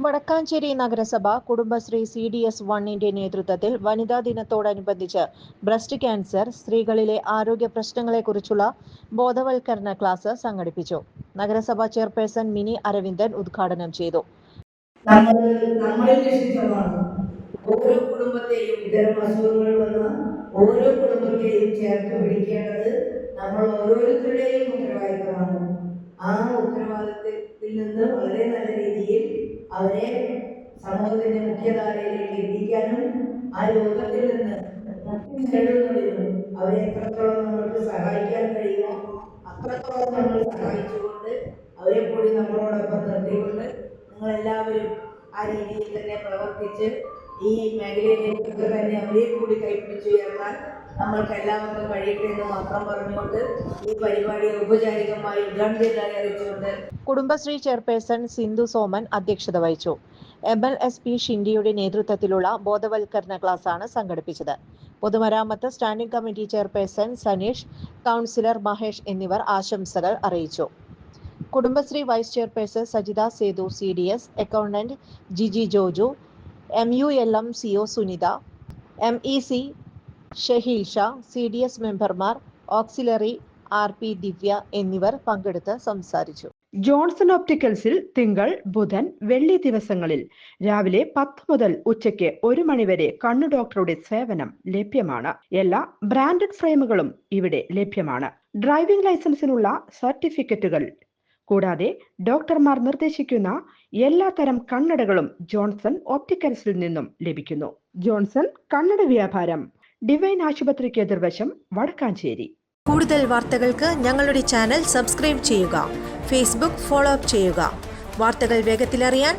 വടക്കാഞ്ചേരി നഗരസഭ കുടുംബശ്രീ CDS 1-ന്റെ നേതൃത്വത്തിൽ വനിതാ ദിനത്തോടനുബന്ധിച്ച് ബ്രസ്റ്റ് ക്യാൻസർ, സ്ത്രീകളിലെ ആരോഗ്യ പ്രശ്നങ്ങളെക്കുറിച്ചുള്ള ബോധവൽക്കരണ ക്ലാസ് സംഘടിപ്പിച്ചു. നഗരസഭാ ചെയർപേഴ്സൺ മിനി അരവിന്ദൻ ഉദ്ഘാടനം ചെയ്തു. ഓരോ കുടുംബത്തെയും ഇത്തരം അസുഖങ്ങൾ വന്ന ഓരോ കുടുംബത്തെയും ചേർത്ത് പിടിക്കേണ്ടത് നമ്മൾ ഓരോരുത്തരുടെയും ഉത്തരവാദിത്തമാണ്. ആ ഉത്തരവാദിത്തത്തിൽ നിന്ന് വളരെ നല്ല രീതിയിൽ അവരെ സമൂഹത്തിന്റെ മുഖ്യധാരയിലേക്ക് എത്തിക്കാനും ആ രോഗത്തിൽ നിന്ന് നേടുന്നതിനും അവരെ എത്രത്തോളം നമ്മൾക്ക് സഹായിക്കാൻ കഴിയുമോ അത്രത്തോളം നമ്മൾ സഹായിച്ചുകൊണ്ട് അവരെ കൂടി നമ്മളോടൊപ്പം നിർത്തിക്കൊണ്ട് നിങ്ങളെല്ലാവരും ആ രീതിയിൽ തന്നെ പ്രവർത്തിച്ച് ഈ മേഖലയിലേക്ക് തന്നെ അവരെ കൂടി കൈപ്പിടിച്ചു ഉയർത്താൻ നമ്മൾക്ക് എല്ലാവർക്കും കഴിയട്ടെ എന്ന് മാത്രം പറഞ്ഞുകൊണ്ട് ഈ പരിപാടി ഔപചാരികമായി ഉദ്ഘാടനത്തിനായി അറിയിച്ചുകൊണ്ട് കുടുംബശ്രീ ചെയർപേഴ്സൺ സിന്ധു സോമൻ അധ്യക്ഷത വഹിച്ചു. MLSP ഷിൻഡിയുടെ നേതൃത്വത്തിലുള്ള ബോധവൽക്കരണ ക്ലാസ്സാണ് സംഘടിപ്പിച്ചത്. പൊതുമരാമത്ത് standing committee chairperson Sanish, councillor Mahesh എന്നിവർ ആശംസകൾ അറിയിച്ചു. Kudumbashree vice chairperson Sajitha Sethu CDS, accountant Jiji Joju, MULM CO Sunitha, MEC Shaheel Shah, CDS മെമ്പർമാർ, ഓക്സിലറി RP ദിവ്യ എന്നിവർ പങ്കെടുത്ത് സംസാരിച്ചു. ജോൺസൺ ഓപ്റ്റിക്കൽസിൽ തിങ്കൾ, ബുധൻ, വെള്ളി ദിവസങ്ങളിൽ രാവിലെ 10 മുതൽ ഉച്ചയ്ക്ക് 1 മണിവരെ കണ്ണു ഡോക്ടറുടെ സേവനം ലഭ്യമാണ്. എല്ലാ ബ്രാൻഡഡ് ഫ്രെയിമുകളും ഇവിടെ ലഭ്യമാണ്. ഡ്രൈവിംഗ് ലൈസൻസിനുള്ള സർട്ടിഫിക്കറ്റുകൾ കൂടാതെ ഡോക്ടർമാർ നിർദ്ദേശിക്കുന്ന എല്ലാ തരം കണ്ണടകളും ജോൺസൺ ഓപ്റ്റിക്കൽസിൽ നിന്നും ലഭിക്കുന്നു. ജോൺസൺ കണ്ണട വ്യാപാരം, ഡിവൈൻ ആശുപത്രിക്ക് എതിർവശം, വടക്കാഞ്ചേരി. കൂടുതൽ വാർത്തകൾക്ക് ഞങ്ങളുടെ ചാനൽ സബ്സ്ക്രൈബ് ചെയ്യുക. ഫേസ്ബുക്ക് ഫോളോ അപ്പ് ചെയ്യുക. വാർത്തകൾ വേഗത്തിലറിയാൻ